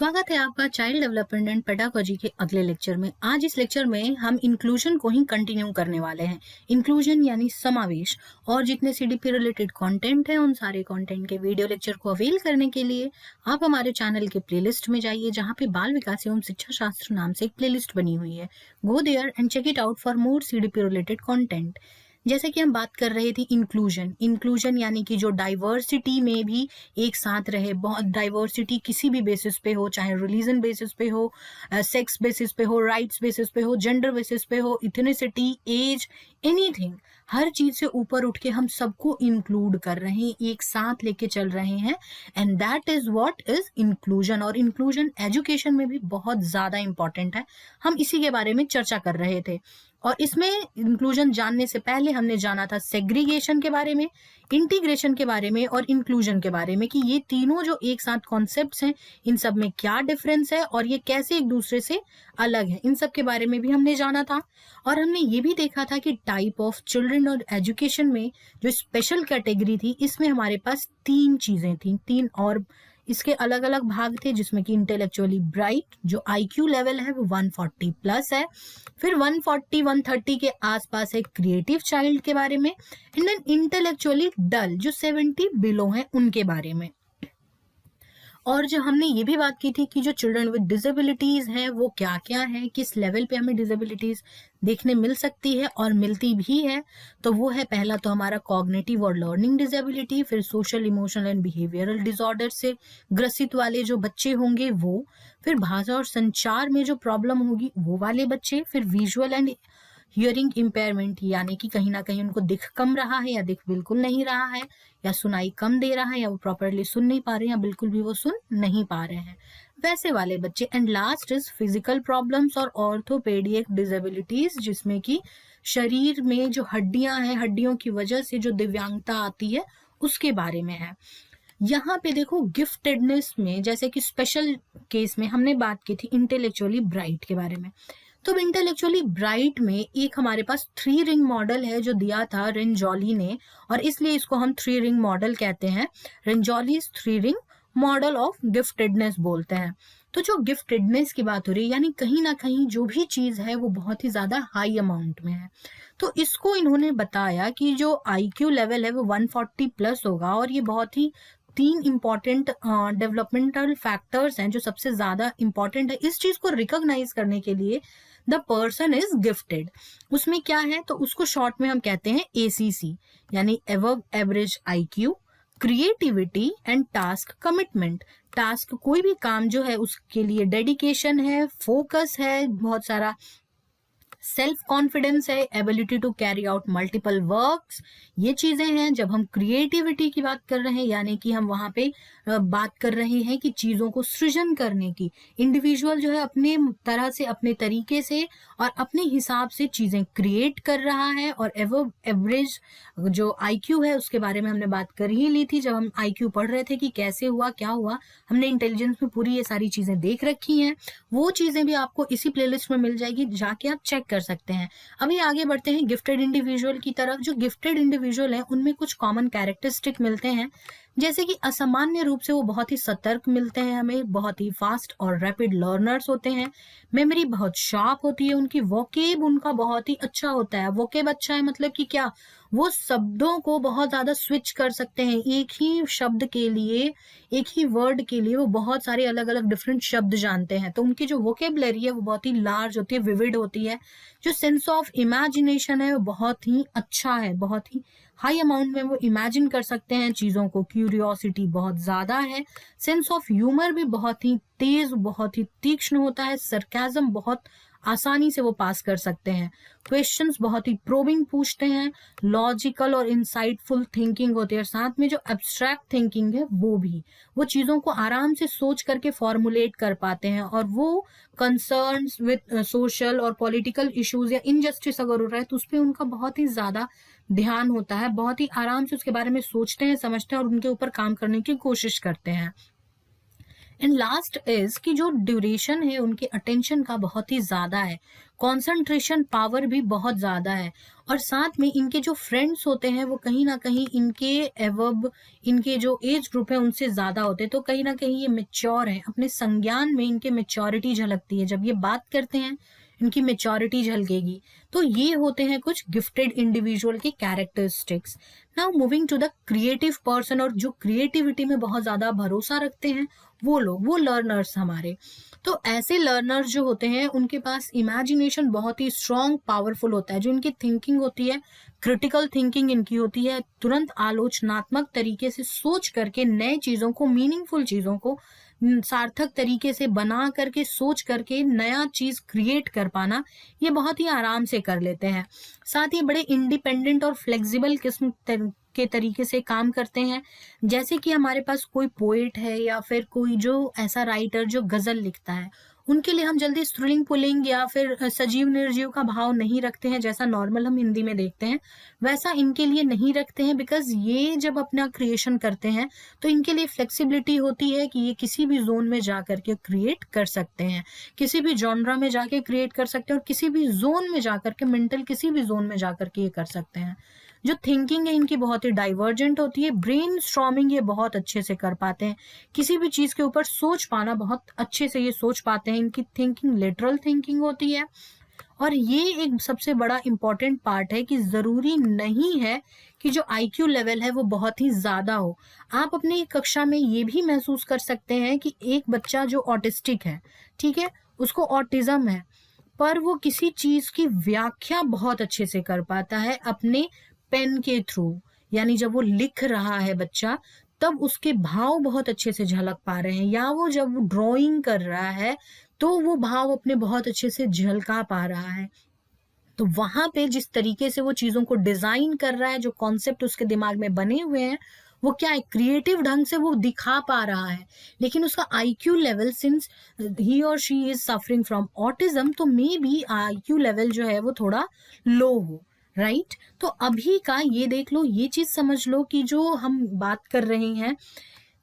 स्वागत है आपका चाइल्ड डेवलपमेंट एंड पेडागोजी के अगले लेक्चर में। आज इस लेक्चर में हम इंक्लूजन को ही कंटिन्यू करने वाले हैं। इंक्लूजन यानी समावेश, और जितने सीडीपी रिलेटेड कंटेंट है उन सारे कंटेंट के वीडियो लेक्चर को अवेल करने के लिए आप हमारे चैनल के प्लेलिस्ट में जाइए, जहाँ पे बाल विकास एवं शिक्षा शास्त्र नाम से एक प्लेलिस्ट बनी हुई है। Go there and check it out for more CDP related content. जैसे कि हम बात कर रहे थे इंक्लूजन यानी कि जो डाइवर्सिटी में भी एक साथ रहे। बहुत डाइवर्सिटी किसी भी बेसिस पे हो, चाहे रिलीजन बेसिस पे हो, सेक्स बेसिस पे हो, राइट्स बेसिस पे हो, जेंडर बेसिस पे हो, इथनिसिटी, एज, एनीथिंग, हर चीज से ऊपर उठ के हम सबको इंक्लूड कर रहे हैं, एक साथ लेके चल रहे हैं, and that is what is inclusion. और इंक्लूजन एजुकेशन में भी बहुत ज्यादा इंपॉर्टेंट है। हम इसी के बारे में चर्चा कर रहे थे। और इसमें इंक्लूजन जानने से पहले हमने जाना था सेग्रीगेशन के बारे में, इंटीग्रेशन के बारे में और इंक्लूजन के बारे में, कि ये तीनों जो एक साथ कॉन्सेप्ट्स हैं, इन सब में क्या डिफरेंस है और ये कैसे एक दूसरे से अलग है, इन सब के बारे में भी हमने जाना था। और हमने ये भी देखा था कि टाइप ऑफ चिल्ड्रन और एजुकेशन में जो स्पेशल कैटेगरी थी, इसमें हमारे पास तीन चीजें थी, तीन और इसके अलग अलग भाग थे, जिसमें कि इंटेलेक्चुअली ब्राइट, जो आईक्यू लेवल है वो 140 प्लस है, फिर 140 130 के आसपास है क्रिएटिव चाइल्ड के बारे में, एंड देन इंटेलेक्चुअली डल जो 70 बिलो है उनके बारे में। और जो हमने ये भी बात की थी कि जो चिल्ड्रन विद डिसेबिलिटीज हैं वो क्या क्या है, किस लेवल पे हमें डिसेबिलिटीज देखने मिल सकती है और मिलती भी है। तो वो है, पहला तो हमारा कॉग्निटिव और लर्निंग डिसेबिलिटी, फिर social, emotional and behavioural disorder से ग्रसित वाले जो बच्चे होंगे वो, फिर भाषा और संचार में जो प्रॉब्लम होगी वो वाले बच्चे, फिर विजुअल एंड हियरिंग इम्पेयरमेंट, यानी कि कहीं ना कहीं उनको दिख कम रहा है या दिख बिल्कुल नहीं रहा है, या सुनाई कम दे रहा है, या वो प्रॉपरली सुन नहीं पा रहे हैं या बिल्कुल भी वो सुन नहीं पा रहे हैं, वैसे वाले बच्चे। And last is physical problems और ऑर्थोपेडिक डिसेबिलिटीज, जिसमें कि शरीर में जो हड्डियां हैं, हड्डियों की वजह से जो दिव्यांगता आती है उसके बारे में है। यहाँ पे देखो गिफ्टेडनेस में, जैसे कि स्पेशल केस में हमने बात की थी इंटेलेक्चुअली ब्राइट के बारे में। तो इंटेलेक्चुअली ब्राइट में एक हमारे पास 3 रिंग मॉडल है जो दिया था रेंजॉली ने, और इसलिए इसको हम 3 रिंग मॉडल कहते हैं। रेंजॉलीज 3 रिंग मॉडल ऑफ गिफ्टेडनेस बोलते हैं। तो जो गिफ्टेडनेस की बात हो रही है, यानी कहीं ना कहीं जो भी चीज है वो बहुत ही ज्यादा हाई अमाउंट में है, तो इसको इन्होंने बताया कि जो आईक्यू लेवल है वो 140 प्लस होगा। और ये बहुत ही 3 इंपॉर्टेंट डेवलपमेंटल फैक्टर्स हैं जो सबसे ज्यादा इंपॉर्टेंट है। इस चीज को रिकॉग्नाइज करने के लिए द पर्सन इज गिफ्टेड, उसमें क्या है तो उसको शॉर्ट में हम कहते हैं एसीसी, यानी above average IQ, creativity and task commitment. Task कोई भी काम जो है उसके लिए डेडिकेशन है, फोकस है, बहुत सारा सेल्फ कॉन्फिडेंस है, ability to carry out multiple works, ये चीजें हैं। जब हम क्रिएटिविटी की बात कर रहे हैं, यानी कि हम वहां पे बात कर रहे हैं कि चीजों को सृजन करने की, इंडिविजुअल जो है अपने तरह से, अपने तरीके से और अपने हिसाब से चीजें क्रिएट कर रहा है। और एवरेज जो आईक्यू है उसके बारे में हमने बात कर ही ली थी जब हम आईक्यू पढ़ रहे थे कि कैसे हुआ, क्या हुआ। हमने इंटेलिजेंस में पूरी ये सारी चीजें देख रखी हैं, वो चीजें भी आपको इसी प्लेलिस्ट में मिल जाएगी, जाके आप चेक कर सकते हैं। अभी आगे बढ़ते हैं गिफ्टेड इंडिविजुअल की तरफ। जो गिफ्टेड इंडिविजुअल है उनमें कुछ कॉमन कैरेक्टरिस्टिक मिलते हैं, जैसे कि असामान्य रूप से वो बहुत ही सतर्क मिलते हैं हमें, बहुत ही फास्ट और रैपिड लर्नर्स होते हैं, मेमोरी बहुत शार्प होती है उनकी, वोकेब उनका बहुत ही अच्छा होता है। वोकेब अच्छा है मतलब कि क्या, वो शब्दों को बहुत ज्यादा स्विच कर सकते हैं, एक ही शब्द के लिए, एक ही वर्ड के लिए वो बहुत सारे अलग अलग डिफरेंट शब्द जानते हैं। तो उनकी जो वोकेबलरी है वो बहुत ही लार्ज होती है, विविड होती है। जो सेंस ऑफ इमेजिनेशन है वो बहुत ही अच्छा है, बहुत ही हाई अमाउंट में वो इमेजिन कर सकते हैं चीजों को। क्यूरियोसिटी बहुत ज्यादा है, सेंस ऑफ ह्यूमर भी बहुत ही तेज, बहुत ही तीक्ष्ण होता है, सरकाज़म बहुत आसानी से वो पास कर सकते हैं, क्वेश्चंस बहुत ही प्रोबिंग पूछते हैं, लॉजिकल और इंसाइटफुल थिंकिंग होती है, साथ में जो एब्स्ट्रैक्ट थिंकिंग है वो भी, वो चीजों को आराम से सोच करके फॉर्मुलेट कर पाते हैं। और वो कंसर्न्स विद सोशल और पॉलिटिकल इश्यूज या इनजस्टिस अगर हो रहा है तो उस पर उनका बहुत ही ज्यादा ध्यान होता है, बहुत ही आराम से उसके बारे में सोचते हैं, समझते हैं और उनके ऊपर काम करने की कोशिश करते हैं। एंड लास्ट इज कि जो ड्यूरेशन है उनके अटेंशन का बहुत ही ज्यादा है, कंसंट्रेशन पावर भी बहुत ज़्यादा है, और साथ में इनके जो फ्रेंड्स होते हैं वो कहीं न कहीं इनके एवब इनके जो एज ग्रुप है उनसे ज़्यादा होते हैं, तो कहीं न कहीं ये मैच्योर हैं, अपने संज्ञान में इनके मैच्योरिटी झलकती है। जब ये बात करते हैं, इनकी मैच्योरिटी झलकेगी। तो ये होते हैं कुछ गिफ्टेड इंडिविजुअल के characteristics. Now moving to the creative person, और जो क्रिएटिविटी में बहुत ज़्यादा भरोसा रखते हैं वो लोग, वो लर्नर्स हमारे। तो ऐसे लर्नर्स जो होते हैं उनके पास इमेजिनेशन बहुत ही स्ट्रॉन्ग पावरफुल होता है। जो इनकी थिंकिंग होती है, क्रिटिकल थिंकिंग इनकी होती है, तुरंत आलोचनात्मक तरीके से सोच करके नए चीज़ों को, मीनिंगफुल चीज़ों को सार्थक तरीके से बना करके, सोच करके नया चीज क्रिएट कर पाना, ये बहुत ही आराम से कर लेते हैं। साथ ही बड़े इंडिपेंडेंट और फ्लेक्सिबल किस्म के तरीके से काम करते हैं। जैसे कि हमारे पास कोई पोएट है या फिर कोई जो ऐसा राइटर जो गजल लिखता है, उनके लिए हम जल्दी स्त्रीलिंग पुल्लिंग या फिर सजीव निर्जीव का भाव नहीं रखते हैं, जैसा नॉर्मल हम हिंदी में देखते हैं वैसा इनके लिए नहीं रखते हैं। बिकॉज ये जब अपना क्रिएशन करते हैं तो इनके लिए फ्लेक्सिबिलिटी होती है कि ये किसी भी जोन में जा करके क्रिएट कर सकते हैं, किसी भी जॉनरा में जाके क्रिएट कर सकते हैं, और किसी भी जोन में जाकर के, मेंटल किसी भी जोन में जाकर के ये कर सकते हैं। जो थिंकिंग है इनकी बहुत ही डाइवर्जेंट होती है, ब्रेन स्ट्रॉमिंग ये बहुत अच्छे से कर पाते हैं, किसी भी चीज के ऊपर सोच पाना बहुत अच्छे से ये सोच पाते हैं। इनकी थिंकिंग लिटरल थिंकिंग होती है। और ये एक सबसे बड़ा इंपॉर्टेंट पार्ट है कि जरूरी नहीं है कि जो आईक्यू लेवल है वो बहुत ही ज्यादा हो। आप अपनी कक्षा में ये भी महसूस कर सकते हैं कि एक बच्चा जो ऑटिस्टिक है, ठीक है, उसको ऑटिज्म है, पर वो किसी चीज की व्याख्या बहुत अच्छे से कर पाता है अपने पेन के थ्रू। यानी जब वो लिख रहा है बच्चा, तब उसके भाव बहुत अच्छे से झलक पा रहे हैं, या वो जब ड्राइंग कर रहा है तो वो भाव अपने बहुत अच्छे से झलका पा रहा है। तो वहां पे जिस तरीके से वो चीजों को डिजाइन कर रहा है, जो कॉन्सेप्ट उसके दिमाग में बने हुए हैं, वो क्या है, क्रिएटिव ढंग से वो दिखा पा रहा है। लेकिन उसका आईक्यू लेवल, सिंस ही और she is suffering from autism, तो मे बी आईक्यू लेवल जो है वो थोड़ा लो हो, राइट। तो अभी का ये देख लो, ये चीज समझ लो कि जो हम बात कर रहे हैं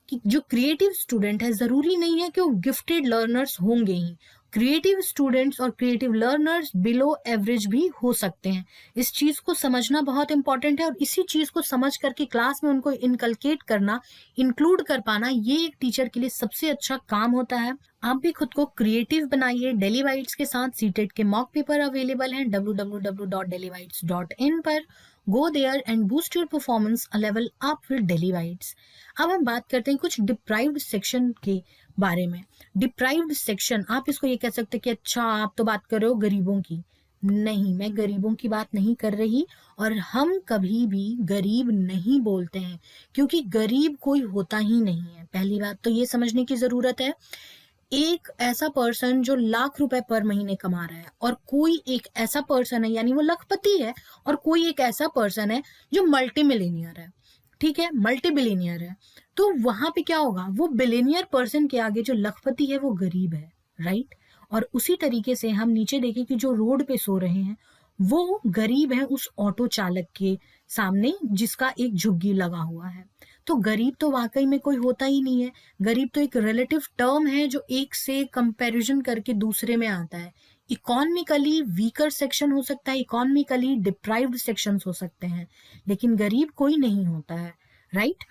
कि जो क्रिएटिव स्टूडेंट है, जरूरी नहीं है कि वो गिफ्टेड लर्नर्स होंगे ही। क्रिएटिव स्टूडेंट्स और क्रिएटिव लर्नर्स बिलो एवरेज भी हो सकते हैं। इस चीज को समझना बहुत इंपॉर्टेंट है, और इसी चीज को समझ करके क्लास में उनको इनकलकेट करना, इंक्लूड कर पाना, ये एक टीचर के लिए सबसे अच्छा काम होता है। आप भी खुद को क्रिएटिव बनाइए। डेली वाइट्स के साथ सीटेट के मॉक पेपर अवेलेबल हैं www.dailybites.in पर। Go there and boost your performance a level up with daily bites. अब हम बात करते हैं कुछ डिप्राइव्ड सेक्शन के बारे में। डिप्राइव्ड सेक्शन, आप इसको ये कह सकते हैं कि अच्छा आप तो बात कर रहे हो गरीबों की। नहीं, मैं गरीबों की बात नहीं कर रही, और हम कभी भी गरीब नहीं बोलते हैं, क्योंकि गरीब कोई होता ही नहीं है। पहली बात तो ये समझने की जरूरत है। एक ऐसा पर्सन जो लाख रुपए पर महीने कमा रहा है, और कोई एक ऐसा पर्सन है, यानी वो लखपति है, और कोई एक ऐसा पर्सन है जो मल्टी मिलीनियर है, ठीक है, मल्टी बिलीनियर है। तो वहां पे क्या होगा, वो बिलीनियर पर्सन के आगे जो लखपति है वो गरीब है, राइट। और उसी तरीके से हम नीचे देखें कि जो रोड पे सो रहे हैं वो गरीब है उस ऑटो चालक के सामने जिसका एक झुग्गी लगा हुआ है। तो गरीब तो वाकई में कोई होता ही नहीं है। गरीब तो एक रिलेटिव टर्म है जो एक से कंपैरिजन करके दूसरे में आता है। इकोनॉमिकली वीकर सेक्शन हो सकता है, इकोनॉमिकली डिप्राइव्ड सेक्शंस हो सकते हैं, लेकिन गरीब कोई नहीं होता है, राइट।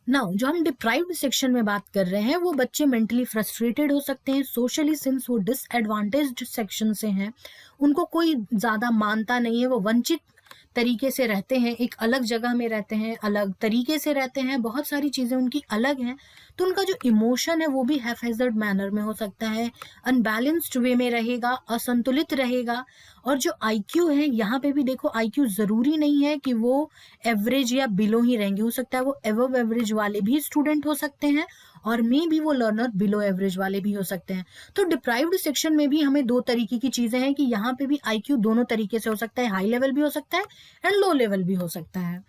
नाउ जो हम डिप्राइव्ड सेक्शन में बात कर रहे हैं वो बच्चे मेंटली फ्रस्ट्रेटेड हो सकते हैं, सोशली सिंस वो डिसएडवांटेज्ड सेक्शन से हैं, उनको कोई ज्यादा मानता नहीं है, वो वंचित तरीके से रहते हैं, एक अलग जगह में रहते हैं, अलग तरीके से रहते हैं, बहुत सारी चीजें उनकी अलग हैं। तो उनका जो इमोशन है वो भी हैफेजर्ड मैनर में हो सकता है, अनबैलेंस्ड वे में रहेगा, असंतुलित रहेगा। और जो आईक्यू है, यहाँ पे भी देखो आईक्यू जरूरी नहीं है कि वो एवरेज या बिलो ही रहेंगे, हो सकता है वो एवब एवरेज वाले भी स्टूडेंट हो सकते हैं, और मे भी वो लर्नर बिलो एवरेज वाले भी हो सकते हैं। तो डिप्राइव्ड सेक्शन में भी हमें दो तरीके की चीजें हैं कि यहाँ पे भी आईक्यू दोनों तरीके से हो सकता है, हाई लेवल भी हो सकता है एंड लो लेवल भी हो सकता है।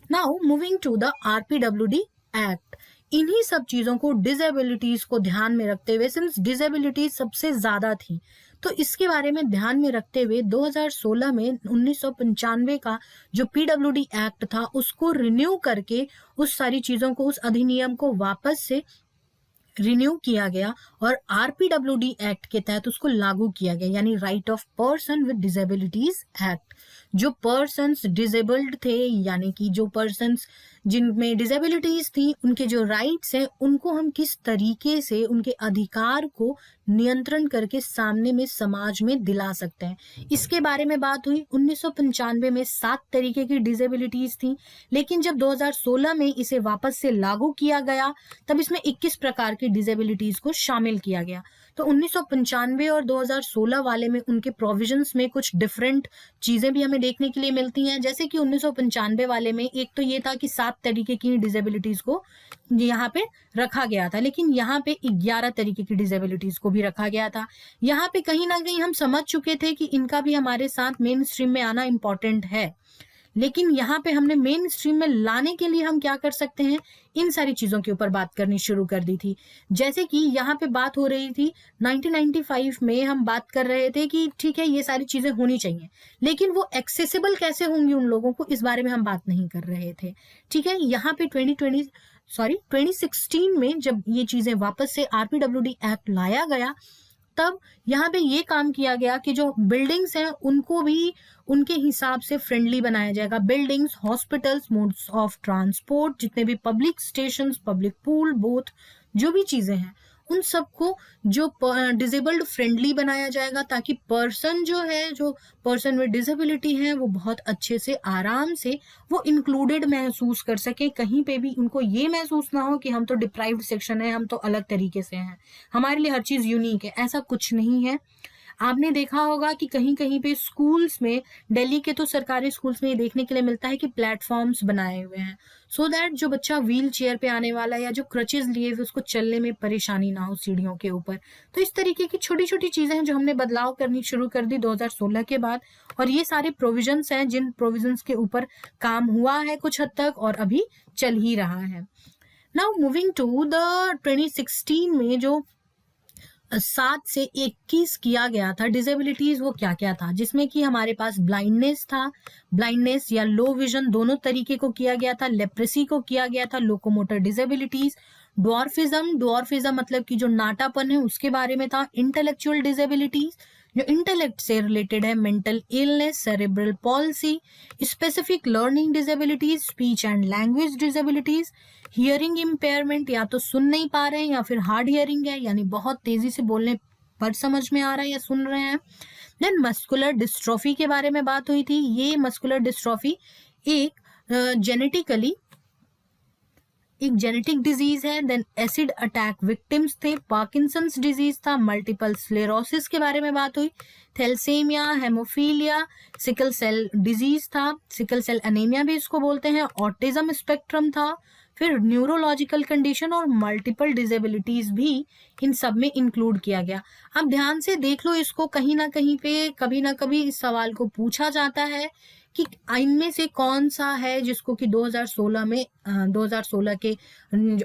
Now moving to the RPWD act. इन्हीं सब चीजों को, डिसेबिलिटीज को ध्यान में रखते हुए, सिंस डिसेबिलिटीज सबसे ज्यादा थी, तो इसके बारे में ध्यान में रखते हुए 2016 में 1995 का जो पीडब्ल्यूडी एक्ट था उसको रिन्यू करके उस सारी चीजों को, उस अधिनियम को वापस से रिन्यू किया गया और आरपीडब्ल्यूडी एक्ट के तहत उसको लागू किया गया, यानी right of person with disabilities act. जो पर्सन्स डिसेबल्ड थे, यानी कि जो पर्सन्स जिनमें डिसेबिलिटीज थी, उनके जो राइट्स हैं उनको हम किस तरीके से उनके अधिकार को नियंत्रण करके सामने में समाज में दिला सकते हैं, इसके बारे में बात हुई। 1995 में 7 तरीके की डिसेबिलिटीज थी, लेकिन जब 2016 में इसे वापस से लागू किया गया तब इसमें 21 प्रकार की डिसेबिलिटीज को शामिल किया गया। तो 1995 और 2016 वाले में उनके प्रोविजंस में कुछ डिफरेंट चीजें भी हमें देखने के लिए मिलती हैं। जैसे कि 1995 वाले में एक तो ये था कि 7 तरीके की डिसेबिलिटीज को यहाँ पे रखा गया था, लेकिन यहाँ पे 11 तरीके की डिसेबिलिटीज को भी रखा गया था। यहाँ पे कहीं ना कहीं हम समझ चुके थे कि इनका भी हमारे साथ मेन स्ट्रीम में आना इम्पोर्टेंट है, लेकिन यहाँ पे हमने मेन स्ट्रीम में लाने के लिए हम क्या कर सकते हैं, इन सारी चीजों के ऊपर बात करनी शुरू कर दी थी। जैसे कि यहाँ पे बात हो रही थी 1995 में, हम बात कर रहे थे कि ठीक है ये सारी चीजें होनी चाहिए, लेकिन वो एक्सेसिबल कैसे होंगी उन लोगों को, इस बारे में हम बात नहीं कर रहे थे। ठीक है, यहाँ पे 2016 में जब ये चीजें वापस से आरपीडब्ल्यूडी एक्ट लाया गया, तब यहाँ पे ये काम किया गया कि जो बिल्डिंग्स हैं उनको भी उनके हिसाब से फ्रेंडली बनाया जाएगा। Buildings, hospitals, modes of transport, जितने भी public stations, public pool, both जो भी चीजें हैं उन सबको जो डिसेबल्ड फ्रेंडली बनाया जाएगा, ताकि पर्सन जो है, जो पर्सन विद डिसेबिलिटी है, वो बहुत अच्छे से आराम से वो इंक्लूडेड महसूस कर सके। कहीं पे भी उनको ये महसूस ना हो कि हम तो डिप्राइव्ड सेक्शन है, हम तो अलग तरीके से हैं, हमारे लिए हर चीज यूनिक है। ऐसा कुछ नहीं है। आपने देखा होगा कि कहीं कहीं पे स्कूल्स में, दिल्ली के तो सरकारी स्कूल्स में ये देखने के लिए मिलता है कि प्लेटफॉर्म्स बनाए हुए हैं, सो दैट जो बच्चा व्हील चेयर पे आने वाला है या जो क्रचेज लिए हुए उसको चलने में परेशानी ना हो सीढ़ियों के ऊपर। तो इस तरीके की छोटी छोटी चीजें हैं जो हमने बदलाव करनी शुरू कर दी 2016 के बाद, और ये सारे प्रोविजंस हैं जिन प्रोविजंस के ऊपर काम हुआ है कुछ हद तक और अभी चल ही रहा है। नाउ मूविंग टू द 2016 में जो 7 से 21 किया गया था डिसेबिलिटीज, वो क्या क्या था, जिसमें कि हमारे पास ब्लाइंडनेस था, ब्लाइंडनेस या लो विजन दोनों तरीके को किया गया था, लेप्रेसी को किया गया था, लोकोमोटर डिसेबिलिटीज, डॉर्फिज्म मतलब कि जो नाटापन है उसके बारे में था, इंटेलेक्चुअल डिसेबिलिटीज जो इंटेलेक्ट से रिलेटेड है, mental illness, cerebral palsy, specific learning disabilities, speech and language disabilities, hearing impairment, या तो सुन नहीं पा रहे हैं या फिर हार्ड हियरिंग है, यानी बहुत तेजी से बोलने पर समझ में आ रहा है या सुन रहे हैं। देन मस्कुलर डिस्ट्रॉफी के बारे में बात हुई थी। ये मस्कुलर डिस्ट्रॉफी एक जेनेटिक डिजीज है। देन एसिड अटैक विक्टिम्स थे, पार्किंसंस डिजीज था, मल्टीपल स्लेरोसिस के बारे में बात हुई, thalassaemia, haemophilia, sickle cell disease था, सिकल सेल एनीमिया भी इसको बोलते हैं, ऑटिज्म स्पेक्ट्रम था, फिर न्यूरोलॉजिकल कंडीशन और मल्टीपल डिसेबिलिटीज भी इन सब में इंक्लूड किया गया। अब ध्यान से देख लो इसको, कहीं ना कहीं पे कभी ना कभी इस सवाल को पूछा जाता है कि इनमें से कौन सा है जिसको कि 2016 के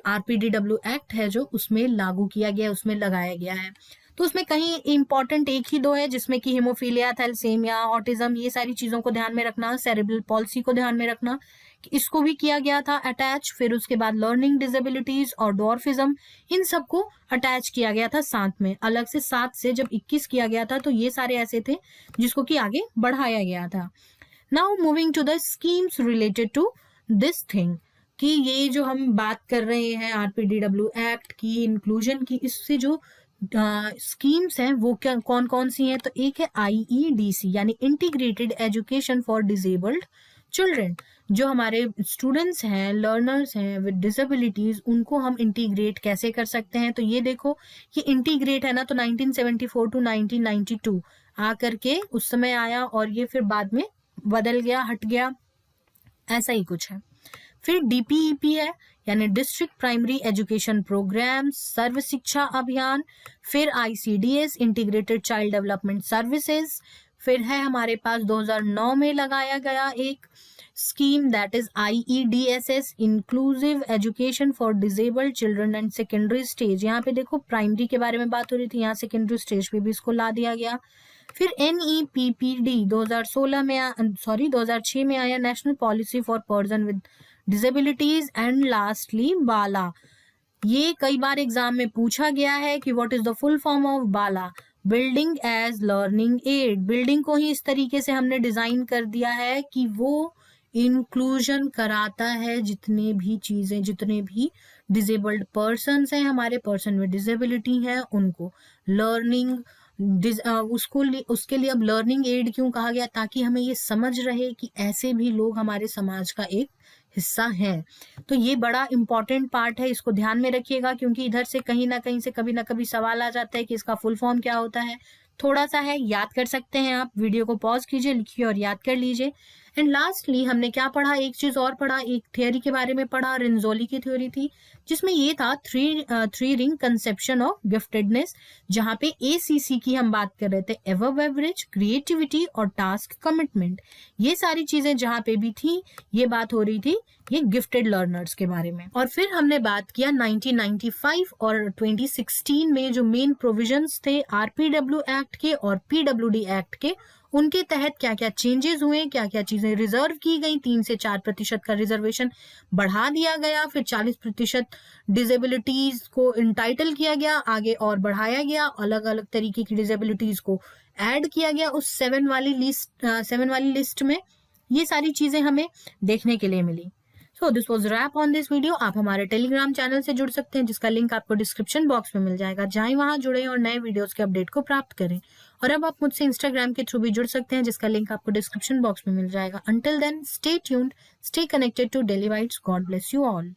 आरपीडब्ल्यू एक्ट है जो उसमें लागू किया गया, उसमें लगाया गया है। तो उसमें कहीं इंपॉर्टेंट एक ही दो है, जिसमें कि हीमोफीलिया, थैलेसीमिया, ऑटिज्म, ये सारी चीजों को ध्यान में रखना, सेरेब्रल पॉलिसी को ध्यान में रखना, इसको भी किया गया था अटैच। फिर उसके बाद लर्निंग डिसेबिलिटीज और डॉर्फिज्म, इन सबको अटैच किया गया था साथ में, अलग से 7 से जब 21 किया गया था तो ये सारे ऐसे थे जिसको कि आगे बढ़ाया गया था। Now moving to the schemes related to this thing, कि ये जो हम बात कर रहे हैं आरपीडब्ल्यू एक्ट की, इंक्लूजन की, इससे जो स्कीम्स हैं वो क्या कौन कौन सी हैं, तो एक है IEDC यानी integrated education for disabled children. जो हमारे स्टूडेंट्स हैं, लर्नर्स हैं विद डिसेबिलिटीज, उनको हम इंटीग्रेट कैसे कर सकते हैं। तो ये देखो, ये इंटीग्रेट है ना, तो 1974 टू 1992 आकर के उस समय आया और ये फिर बाद में बदल गया, हट गया, ऐसा ही कुछ है। फिर DPEP है यानी डिस्ट्रिक्ट प्राइमरी एजुकेशन प्रोग्राम, सर्व शिक्षा अभियान। फिर ICDS integrated child development services. फिर है हमारे पास 2009 में लगाया गया एक scheme that is IEDSS inclusive education for disabled children and secondary stage. यहाँ पे देखो प्राइमरी के बारे में बात हो रही थी, यहाँ सेकेंडरी स्टेज पे भी इसको ला दिया गया। फिर NEPPD 2006 में आया, national policy for person with disabilities. And lastly BALA ये कई बार एग्जाम में पूछा गया है कि what is the full form of BALA, building as learning aid. Building को ही इस तरीके से हमने डिजाइन कर दिया है कि वो इंक्लूजन कराता है जितने भी चीजें, जितने भी डिजेबल्ड पर्सन्स हैं, हमारे पर्सन में डिसेबिलिटी है, उनको लर्निंग उसके लिए अब लर्निंग एड क्यों कहा गया, ताकि हमें ये समझ रहे कि ऐसे भी लोग हमारे समाज का एक हिस्सा है। तो ये बड़ा इंपॉर्टेंट पार्ट है, इसको ध्यान में रखिएगा, क्योंकि इधर से कहीं ना कहीं से कभी ना कभी सवाल आ जाता है कि इसका फुल फॉर्म क्या होता है। थोड़ा सा है, याद कर सकते हैं आप, वीडियो को पॉज कीजिए, लिखिए और याद कर लीजिए। एंड लास्टली हमने क्या पढ़ा, एक चीज और पढ़ा, एक थ्योरी के बारे में पढ़ा, रेंजोली की थ्योरी थी, जिसमें ये था three ring conception of giftedness, जहां पे ACC की हम बात कर रहे थे, एवब एवरेज, क्रिएटिविटी और टास्क कमिटमेंट। ये सारी चीजें जहां पे भी थी, ये बात हो रही थी ये गिफ्टेड लर्नर्स के बारे में। और फिर हमने बात किया 1995 और 2016 में जो मेन प्रोविजंस थे RPW एक्ट के और PWD एक्ट के, उनके तहत क्या क्या चेंजेस हुए, क्या क्या चीजें रिजर्व की गई। 3 से 4% का रिजर्वेशन बढ़ा दिया गया, फिर 40% डिसेबिलिटीज को इंटाइटल किया गया, आगे और बढ़ाया गया, अलग अलग तरीके की डिसेबिलिटीज को ऐड किया गया उस 7 वाली लिस्ट में। ये सारी चीजें हमें देखने के लिए मिली। So this was wrap on this video. आप हमारे टेलीग्राम चैनल से जुड़ सकते हैं, जिसका लिंक आपको डिस्क्रिप्शन बॉक्स में मिल जाएगा। जाएं वहां जुड़े और नए वीडियोस के अपडेट को प्राप्त करें। और अब आप मुझसे इंस्टाग्राम के थ्रू भी जुड़ सकते हैं, जिसका लिंक आपको डिस्क्रिप्शन बॉक्स में मिल जाएगा। Until then, stay tuned, stay connected to daily bites. God bless you all.